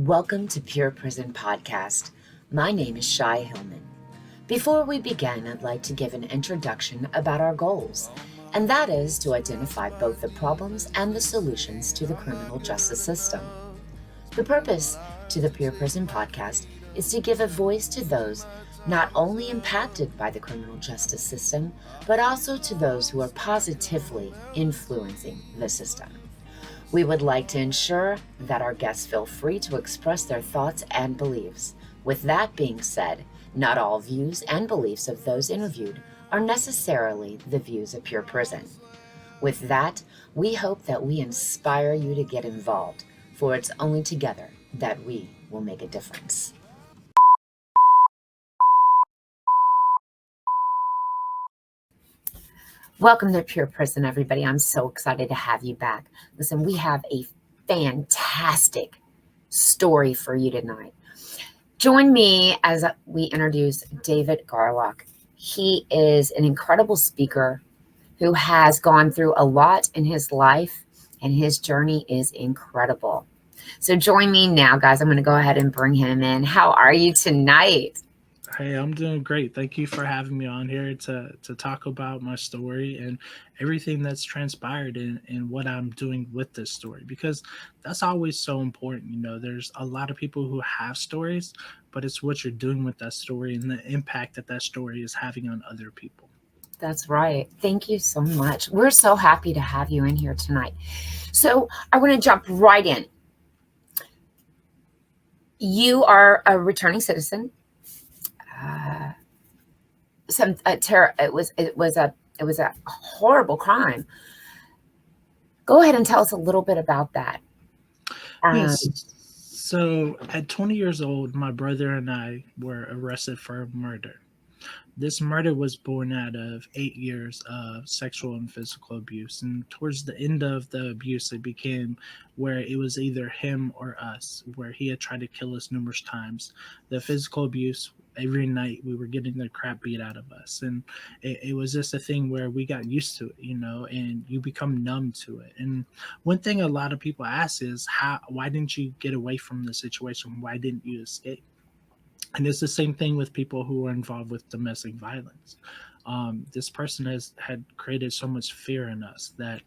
Welcome to Pure Prison Podcast. My name is Shai Hillman. Before we begin, I'd like to give an introduction about our goals, and that is to identify both the problems and the solutions to the criminal justice system. The purpose to the Pure Prison Podcast is to give a voice to those not only impacted by the criminal justice system, but also to those who are positively influencing the system. We would like to ensure that our guests feel free to express their thoughts and beliefs. With that being said, not all views and beliefs of those interviewed are necessarily the views of Pure Prison. With that, we hope that we inspire you to get involved, for it's only together that we will make a difference. Welcome to Pure Prison, everybody. I'm so excited to have you back. Listen, we have a fantastic story for you tonight. Join me as we introduce David Garlock. He is an incredible speaker who has gone through a lot in his life, and his journey is incredible. So join me now, guys. I'm going to go ahead and bring him in. How are you tonight? Hey, I'm doing great. Thank you for having me on here to talk about my story and everything that's transpired and what I'm doing with this story, because that's always so important. There's a lot of people who have stories, but it's what you're doing with that story and the impact that that story is having on other people. That's right. Thank you so much. We're so happy to have you in here tonight. So I want to jump right in. You are a returning citizen. It was a horrible crime. Go ahead and tell us a little bit about that. Yes. So at 20 years old, my brother and I were arrested for murder. This murder was born out of 8 years of sexual and physical abuse. And towards the end of the abuse, it became where it was either him or us, where he had tried to kill us numerous times. The physical abuse, every night we were getting the crap beat out of us. And it was just a thing where we got used to it, and you become numb to it. And one thing a lot of people ask is, why didn't you get away from the situation? Why didn't you escape? And it's the same thing with people who are involved with domestic violence. This person had created so much fear in us that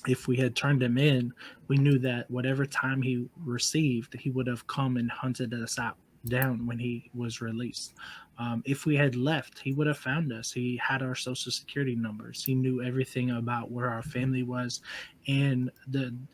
if we had turned him in, we knew that whatever time he received, he would have come and hunted us out down when he was released. If we had left, he would have found us. He had our social security numbers. He knew everything about where our family was, and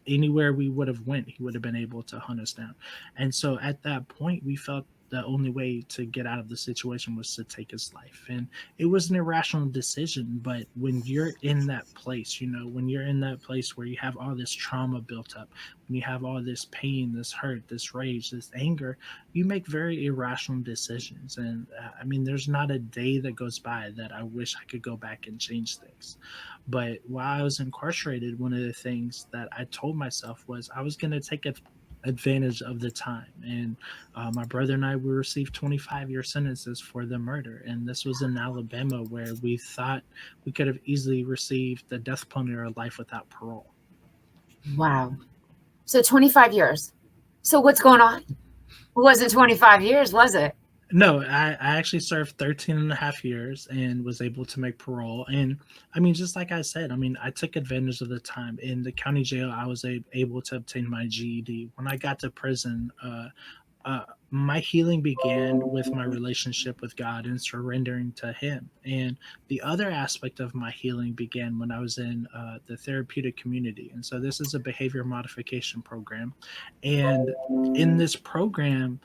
anywhere we would have went, he would have been able to hunt us down. And so at that point, we felt the only way to get out of the situation was to take his life. And it was an irrational decision, but when you're in that place, when you're in that place where you have all this trauma built up, when you have all this pain, this hurt, this rage, this anger, you make very irrational decisions. And I mean, there's not a day that goes by that I wish I could go back and change things. But while I was incarcerated, one of the things that I told myself was I was going to take advantage of the time. And my brother and I, we received 25-year sentences for the murder. And this was in Alabama, where we thought we could have easily received the death penalty or life without parole. Wow. So 25 years. So what's going on? It wasn't 25 years, was it? No, I actually served 13 and a half years and was able to make parole. And I mean, just like I said, I mean, I took advantage of the time. In the county jail, I was able to obtain my GED. When I got to prison, my healing began with my relationship with God and surrendering to Him. And the other aspect of my healing began when I was in the therapeutic community. And so this is a behavior modification program. And in this program,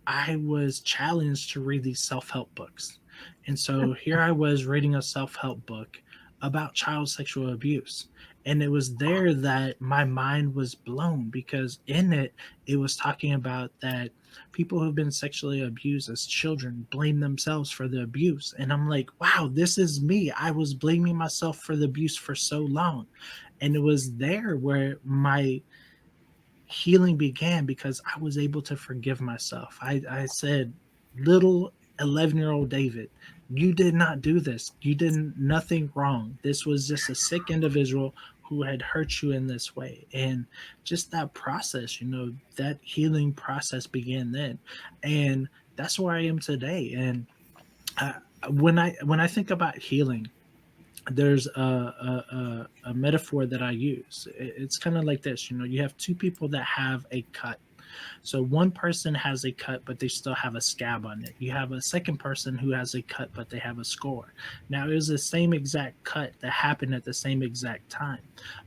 I was challenged to read these self help books. And so here I was reading a self help book about child sexual abuse. And it was there that my mind was blown, because in it, it was talking about that people who've been sexually abused as children blame themselves for the abuse. And I'm like, wow, this is me. I was blaming myself for the abuse for so long. And it was there where my healing began, because I was able to forgive myself. I said, little 11-year-old David, you did not do this. You did nothing wrong. This was just a sick individual who had hurt you in this way. And just that process, that healing process began then. And that's where I am today. And uh, when I think about healing, there's a metaphor that I use. It's kind of like this. You have two people that have a cut. So one person has a cut, but they still have a scab on it. You have a second person who has a cut, but they have a score. Now, it was the same exact cut that happened at the same exact time.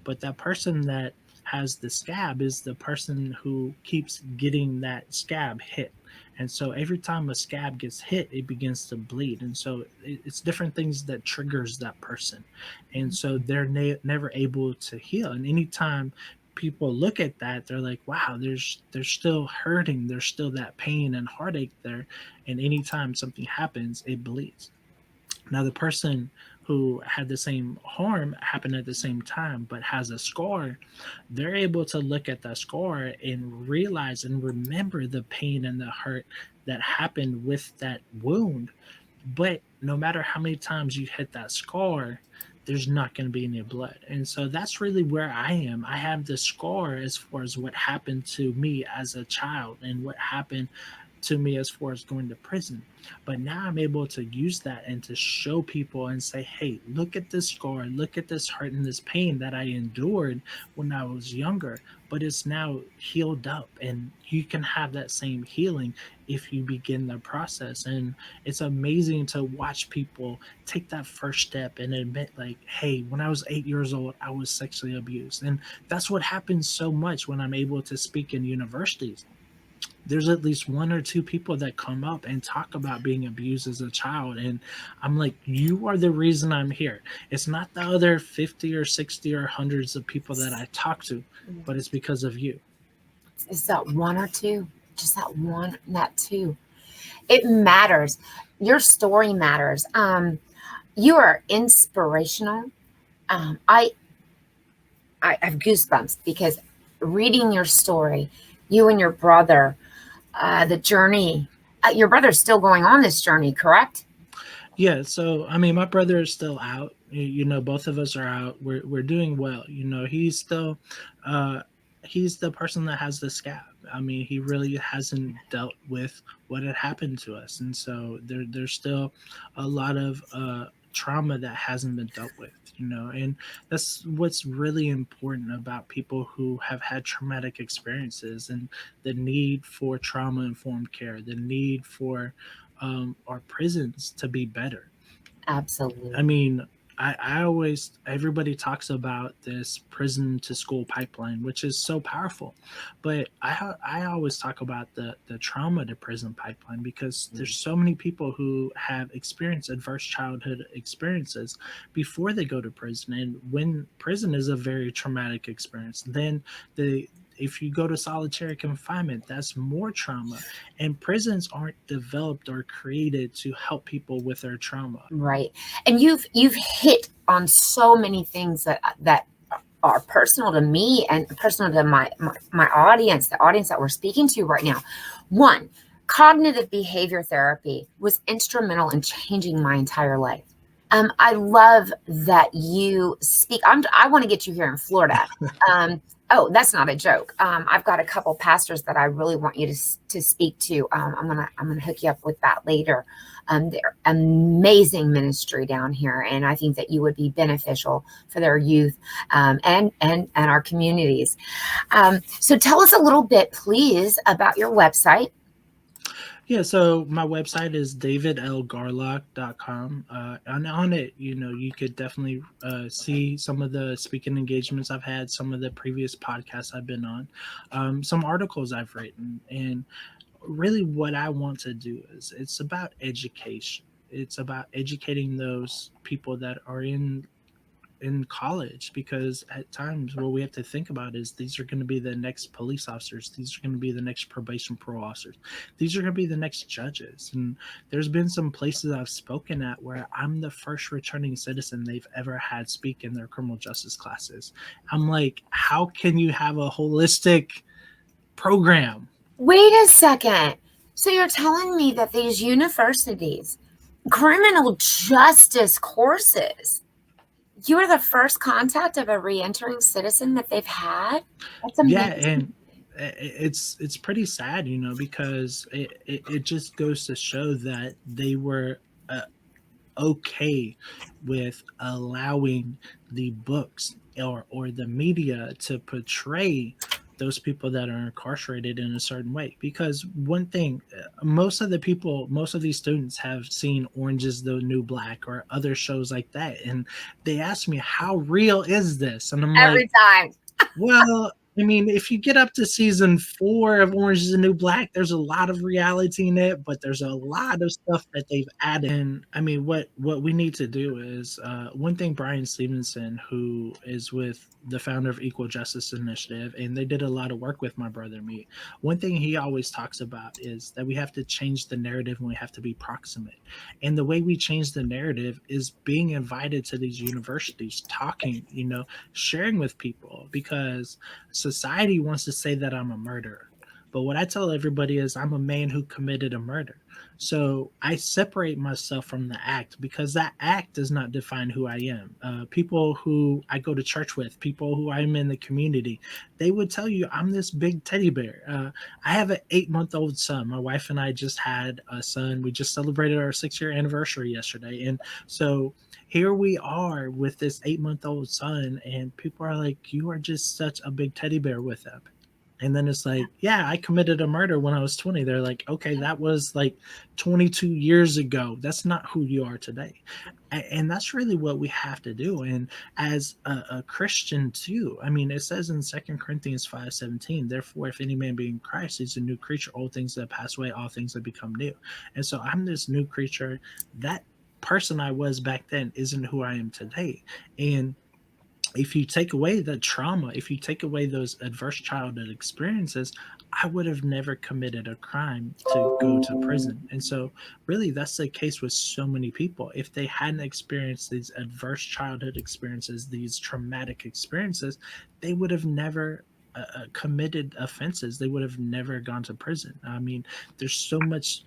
But that person that has the scab is the person who keeps getting that scab hit. And so every time a scab gets hit, it begins to bleed. And so it's different things that triggers that person. And so they're never able to heal. And anytime people look at that, they're like, wow, they're still hurting, there's still that pain and heartache there, and anytime something happens, it bleeds. Now the person who had the same harm happen at the same time but has a scar, they're able to look at that scar and realize and remember the pain and the hurt that happened with that wound. But no matter how many times you hit that scar, there's not going to be any blood. And so that's really where I am. I have the scar as far as what happened to me as a child and what happened to me as far as going to prison. But now I'm able to use that and to show people and say, hey, look at this scar, look at this hurt and this pain that I endured when I was younger, but it's now healed up. And you can have that same healing if you begin the process. And it's amazing to watch people take that first step and admit, like, hey, when I was 8 years old, I was sexually abused. And that's what happens so much when I'm able to speak in universities. There's at least one or two people that come up and talk about being abused as a child, and I'm like, you are the reason I'm here. It's not the other 50 or 60 or hundreds of people that I talk to, but it's because of you. Is that one or two? Just that one, that two. It matters. Your story matters. You are inspirational. I have goosebumps because reading your story, you and your brother, the journey. Your brother's still going on this journey, correct? Yeah, so I mean, my brother is still out. Both of us are out. We're doing well. Uh, he's the person that has the scab. I mean, he really hasn't dealt with what had happened to us, and so there's still a lot of trauma that hasn't been dealt with. And that's what's really important about people who have had traumatic experiences and the need for trauma informed care, the need for our prisons to be better. I Absolutely. mean, I always, everybody talks about this prison to school pipeline, which is so powerful. But I always talk about the trauma to prison pipeline because there's so many people who have experienced adverse childhood experiences before they go to prison. And when prison is a very traumatic experience, then the if you go to solitary confinement, that's more trauma. And prisons aren't developed or created to help people with their trauma. Right. And you've hit on so many things that are personal to me and personal to my audience, the audience that we're speaking to right now. One, cognitive behavior therapy was instrumental in changing my entire life. I love that you speak. I want to get you here in Florida. Oh, that's not a joke. I've got a couple pastors that I really want you to speak to. I'm gonna hook you up with that later. They're amazing ministry down here, and I think that you would be beneficial for their youth and our communities. So tell us a little bit, please, about your website. Yeah, so my website is davidlgarlock.com. And on it, you could definitely see some of the speaking engagements I've had, some of the previous podcasts I've been on, some articles I've written. And really what I want to do is it's about education. It's about educating those people that are in college, because at times what we have to think about is these are going to be the next police officers, these are going to be the next probation parole officers, these are going to be the next judges. And there's been some places I've spoken at where I'm the first returning citizen they've ever had speak in their criminal justice classes. I'm like, how can you have a holistic program? Wait a second. So you're telling me that these universities, criminal justice courses, You are the first contact of a re-entering citizen that they've had? That's Yeah, amazing. and it's pretty sad, because it just goes to show that they were okay with allowing the books or the media to portray those people that are incarcerated in a certain way. Because one thing, most of these students have seen Orange is the New Black or other shows like that, and they ask me, how real is this? And I'm like, Every time. well, I mean, if you get up to season 4 of Orange is the New Black, there's a lot of reality in it, but there's a lot of stuff that they've added. And I mean, what we need to do is one thing. Brian Stevenson, who is with the founder of Equal Justice Initiative, and they did a lot of work with my brother and me. One thing he always talks about is that we have to change the narrative and we have to be proximate. And the way we change the narrative is being invited to these universities, talking, sharing with people, because society wants to say that I'm a murderer. But what I tell everybody is I'm a man who committed a murder. So I separate myself from the act because that act does not define who I am. People who I go to church with, people who I'm in the community, they would tell you I'm this big teddy bear. I have an 8-month-old son. My wife and I just had a son. We just celebrated our 6-year anniversary yesterday. And so here we are with this 8-month-old son, and people are like, you are just such a big teddy bear with him. And then it's like, yeah, I committed a murder when I was 20. They're like, okay, that was like 22 years ago. That's not who you are today. And that's really what we have to do. And as a Christian too, I mean, it says in 2 Corinthians 5:17, therefore, if any man be in Christ, he's a new creature, old things that pass away, all things that become new. And so I'm this new creature. That person I was back then isn't who I am today. And if you take away the trauma, if you take away those adverse childhood experiences, I would have never committed a crime to go to prison. And so, really, that's the case with so many people. If they hadn't experienced these adverse childhood experiences, these traumatic experiences, they would have never committed offenses. They would have never gone to prison. I mean, there's so much.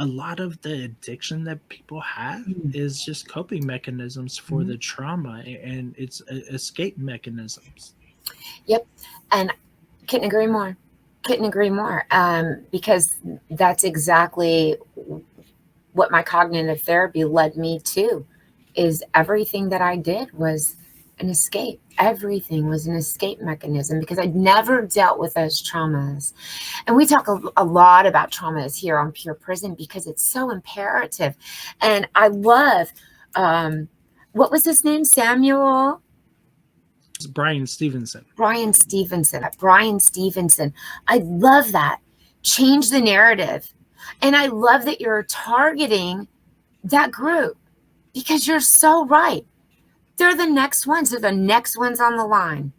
A lot of the addiction that people have is just coping mechanisms for the trauma, and it's escape mechanisms. Yep. And couldn't agree more. Couldn't agree more. Because that's exactly what my cognitive therapy led me to, is everything that I did was an escape. Everything was an escape mechanism because I'd never dealt with those traumas. And we talk a lot about traumas here on Pure Prison because it's so imperative. And I love, what was his name? Samuel? It's Brian Stevenson. Brian Stevenson. Brian Stevenson. I love that. Change the narrative. And I love that you're targeting that group because you're so right. They're the next ones. They're the next ones on the line.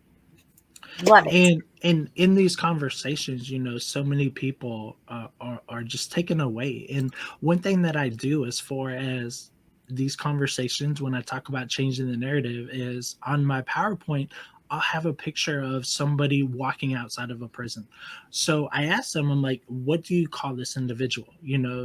Love it. And in these conversations, so many people are just taken away. And one thing that I do as far as these conversations, when I talk about changing the narrative, is on my PowerPoint, I'll have a picture of somebody walking outside of a prison. So I ask them, I'm like, what do you call this individual?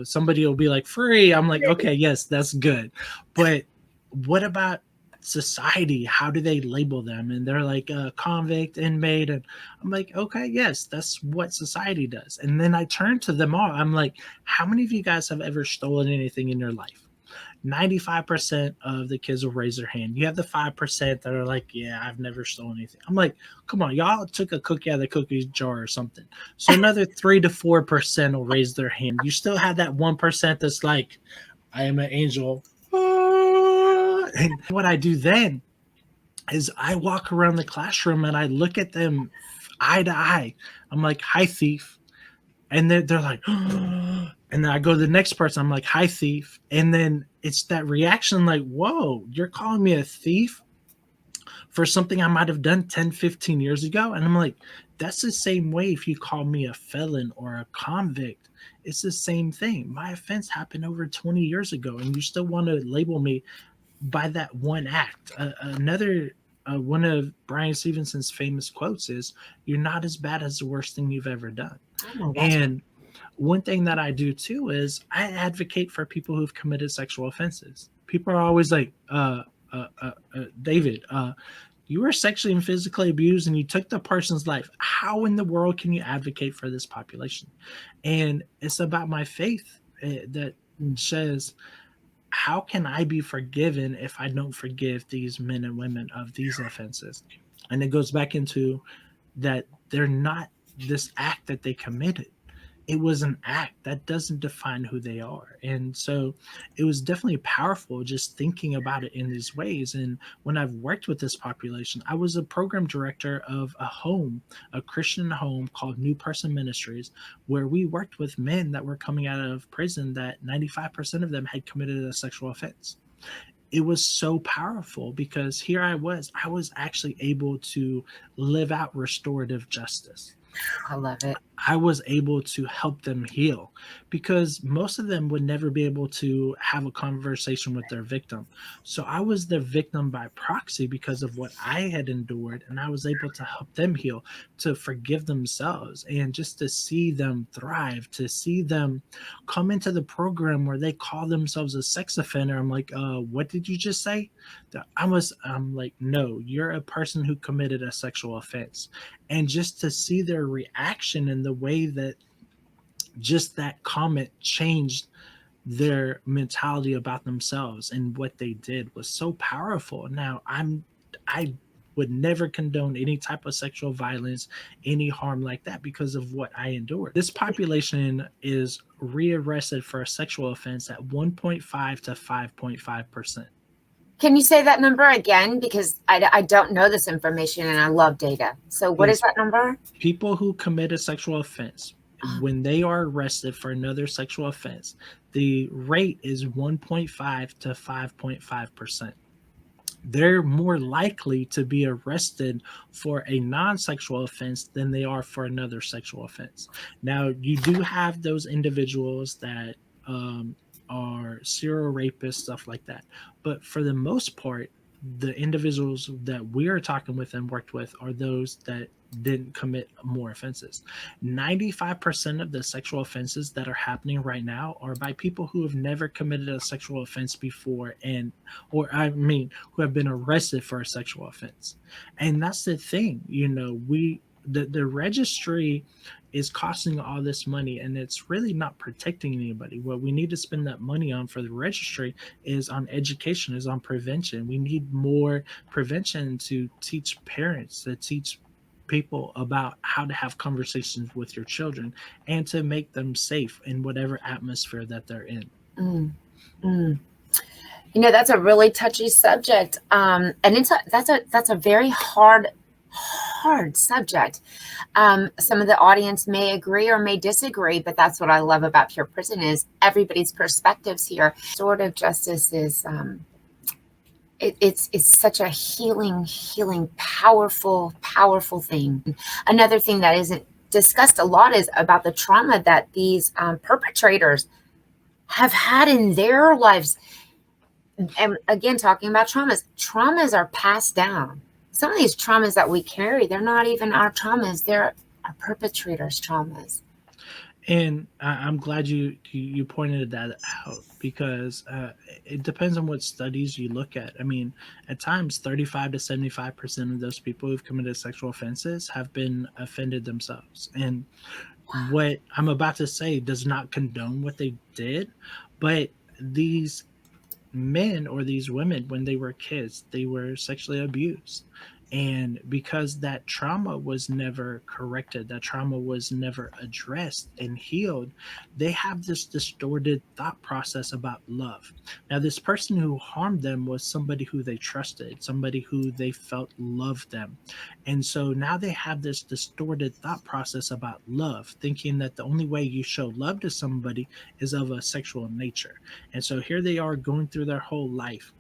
Somebody will be like, free. I'm like, okay, yes, that's good. But what about society? How do they label them? And they're like a convict, inmate. And I'm like, okay, yes, that's what society does. And then I turn to them all. I'm like, how many of you guys have ever stolen anything in your life? 95% of the kids will raise their hand. You have the 5% that are like, yeah, I've never stolen anything. I'm like, come on, y'all took a cookie out of the cookie jar or something. So another 3 to 4% will raise their hand. You still have that 1% that's like, I am an angel. And what I do then is I walk around the classroom and I look at them eye to eye. I'm like, hi, thief. And they're like, and then I go to the next person. I'm like, hi, thief. And then it's that reaction like, whoa, you're calling me a thief for something I might have done 10, 15 years ago? And I'm like, that's the same way if you call me a felon or a convict. It's the same thing. My offense happened over 20 years ago, and you still want to label me by that one act. Another one of Brian Stevenson's famous quotes is, you're not as bad as the worst thing you've ever done. Oh, And one thing that I do too is I advocate for people who've committed sexual offenses. People are always like, David, you were sexually and physically abused and you took the person's life. How in the world can you advocate for this population? And it's about my faith that says, how can I be forgiven if I don't forgive these men and women of these offenses? And it goes back into that they're not this act that they committed. It was an act that doesn't define who they are. And so it was definitely powerful just thinking about it in these ways. And when I've worked with this population, I was a program director of a home, a Christian home called New Person Ministries, where we worked with men that were coming out of prison that 95% of them had committed a sexual offense. It was so powerful because here I was actually able to live out restorative justice. I love it. I was able to help them heal because most of them would never be able to have a conversation with their victim. So I was their victim by proxy because of what I had endured, and I was able to help them heal, to forgive themselves, and just to see them thrive, to see them come into the program where they call themselves a sex offender. I'm like, what did you just say? I'm like, no, you're a person who committed a sexual offense. And just to see their reaction and the way that just that comment changed their mentality about themselves and what they did was so powerful. Now I would never condone any type of sexual violence, any harm like that because of what I endured. This population is rearrested for a sexual offense at 1.5 to 5.5%. Can you say that number again? Because I don't know this information and I love data. So what is Yes, that number? people who commit a sexual offense, when they are arrested for another sexual offense, the rate is 1.5 to 5.5%. They're more likely to be arrested for a non-sexual offense than they are for another sexual offense. Now, you do have those individuals that um, are serial rapists, stuff like that. But for the most part, the individuals that we are talking with and worked with are those that didn't commit more offenses. 95% of the sexual offenses that are happening right now are by people who have never committed a sexual offense before, and or I mean who have been arrested for a sexual offense. And that's the thing, the registry is costing all this money and it's really not protecting anybody. What we need to spend that money on for the registry is on education, is on prevention. We need more prevention to teach parents, to teach people about how to have conversations with your children and to make them safe in whatever atmosphere that they're in. Mm, mm. That's a really touchy subject, and that's a very hard subject. Some of the audience may agree or may disagree, but that's what I love about Pure Prison is everybody's perspectives here. Restorative justice is it's such a healing, powerful thing. Another thing that isn't discussed a lot is about the trauma that these perpetrators have had in their lives. And again, talking about traumas are passed down. Some of these traumas that we carry, they're not even our traumas, they're our perpetrators' traumas. And I'm glad you pointed that out because it depends on what studies you look at. I mean, at times, 35 to 75% of those people who've committed sexual offenses have been offended themselves. And what I'm about to say does not condone what they did, but these men or these women, when they were kids, they were sexually abused. And because that trauma was never corrected, that trauma was never addressed and healed, they have this distorted thought process about love. Now, this person who harmed them was somebody who they trusted, somebody who they felt loved them. And so now they have this distorted thought process about love, thinking that the only way you show love to somebody is of a sexual nature. And so here they are going through their whole life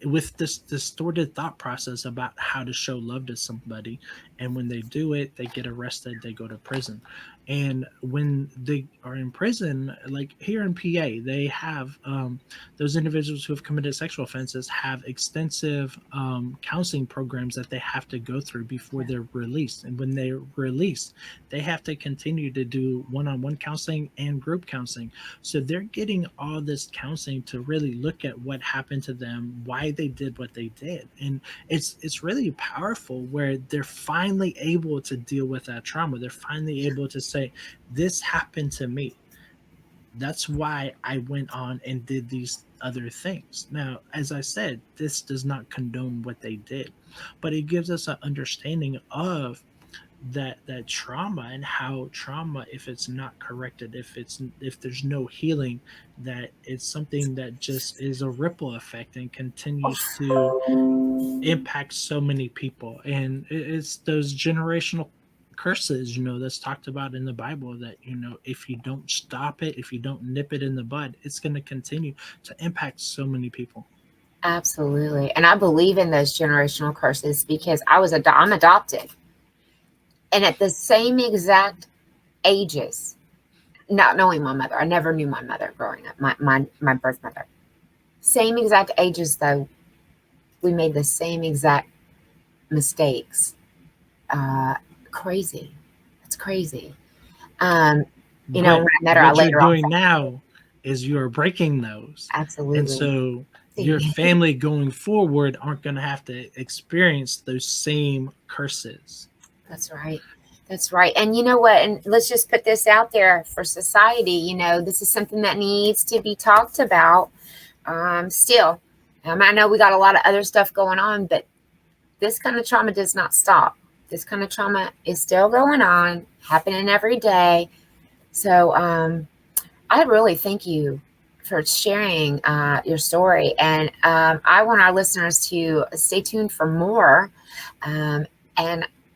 with this distorted thought process about how to show love to somebody. And when they do it, they get arrested, they go to prison. And when they are in prison, like here in PA, they have those individuals who have committed sexual offenses have extensive counseling programs that they have to go through before they're released. And when they're released, they have to continue to do one-on-one counseling and group counseling. So they're getting all this counseling to really look at what happened to them, why they did what they did. And it's really powerful where they're finally able to deal with that trauma. They're finally able to say, this happened to me. That's why I went on and did these other things. Now, as I said, this does not condone what they did, but it gives us an understanding of that trauma, and how trauma, if it's not corrected, if there's no healing, that it's something that just is a ripple effect and continues to impact so many people. And it's those generational curses, that's talked about in the Bible, that if you don't stop it, if you don't nip it in the bud, it's going to continue to impact so many people. Absolutely. And I believe in those generational curses because I'm adopted. And at the same exact ages, not knowing my mother, I never knew my mother growing up, my birth mother. Same exact ages, though, we made the same exact mistakes. Crazy. It's crazy. When I met her, I What you're later on. doing now is you're breaking those. Absolutely. And so your family going forward aren't going to have to experience those same curses. That's right. That's right. And you know what? And let's just put this out there for society. This is something that needs to be talked about still. I know we got a lot of other stuff going on, but this kind of trauma does not stop. This kind of trauma is still going on, happening every day. So I really thank you for sharing your story. And I want our listeners to stay tuned for more. And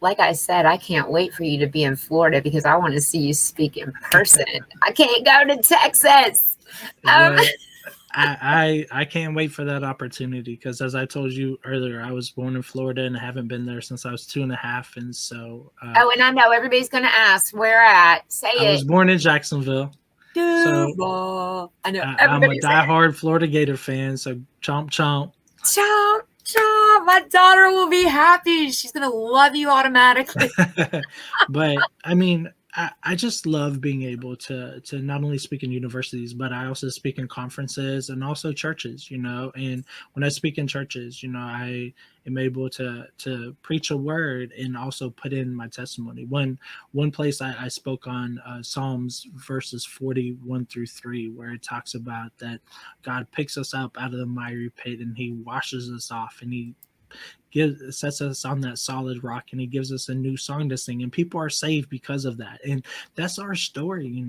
like I said, I can't wait for you to be in Florida because I want to see you speak in person. I can't go to Texas. I can't wait for that opportunity because, as I told you earlier, I was born in Florida and haven't been there since I was 2.5. And so and I know everybody's going to ask where at. Say it. I was born in Jacksonville. So I know I'm a diehard Florida Gator fan. So chomp chomp. Chomp chomp. My daughter will be happy. She's going to love you automatically. But I mean, I just love being able to not only speak in universities, but I also speak in conferences and also churches, and when I speak in churches, I am able to preach a word and also put in my testimony. One place I spoke on Psalms verses 41-3, where it talks about that God picks us up out of the miry pit and he washes us off and he sets us on that solid rock and he gives us a new song to sing, and people are saved because of that. And that's our story.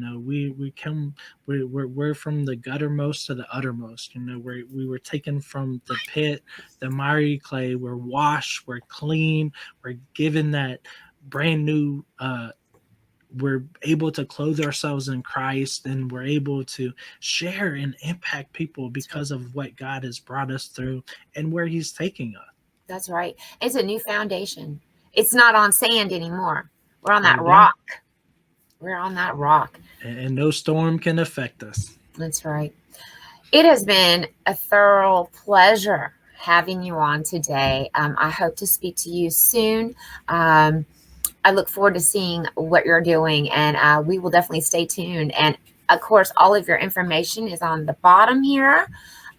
We're from the guttermost to the uttermost. We were taken from the pit, the miry clay. We're washed, we're clean, we're given that brand new we're able to clothe ourselves in Christ, and we're able to share and impact people because of what God has brought us through and where he's taking us. That's right. It's a new foundation. It's not on sand anymore. We're on that rock. We're on that rock. And no storm can affect us. That's right. It has been a thorough pleasure having you on today. I hope to speak to you soon. I look forward to seeing what you're doing, and we will definitely stay tuned. And of course, all of your information is on the bottom here.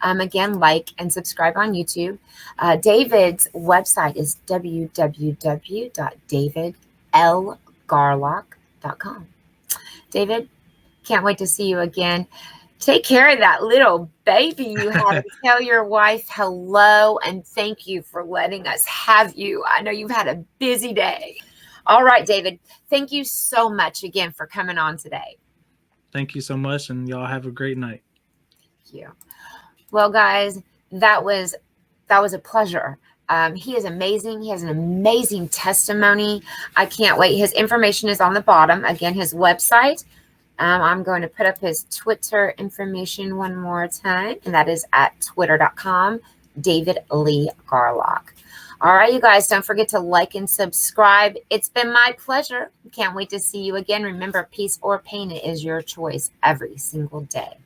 Again, like and subscribe on YouTube. David's website is www.davidlgarlock.com. David, can't wait to see you again. Take care of that little baby you have and tell your wife hello and thank you for letting us have you. I know you've had a busy day. All right, David, thank you so much again for coming on today. Thank you so much, and y'all have a great night. Thank you. Well, guys, that was a pleasure. He is amazing. He has an amazing testimony. I can't wait. His information is on the bottom. Again, his website. I'm going to put up his Twitter information one more time, and that is at twitter.com, David Lee Garlock. All right, you guys, don't forget to like and subscribe. It's been my pleasure. Can't wait to see you again. Remember, peace or pain, it is your choice every single day.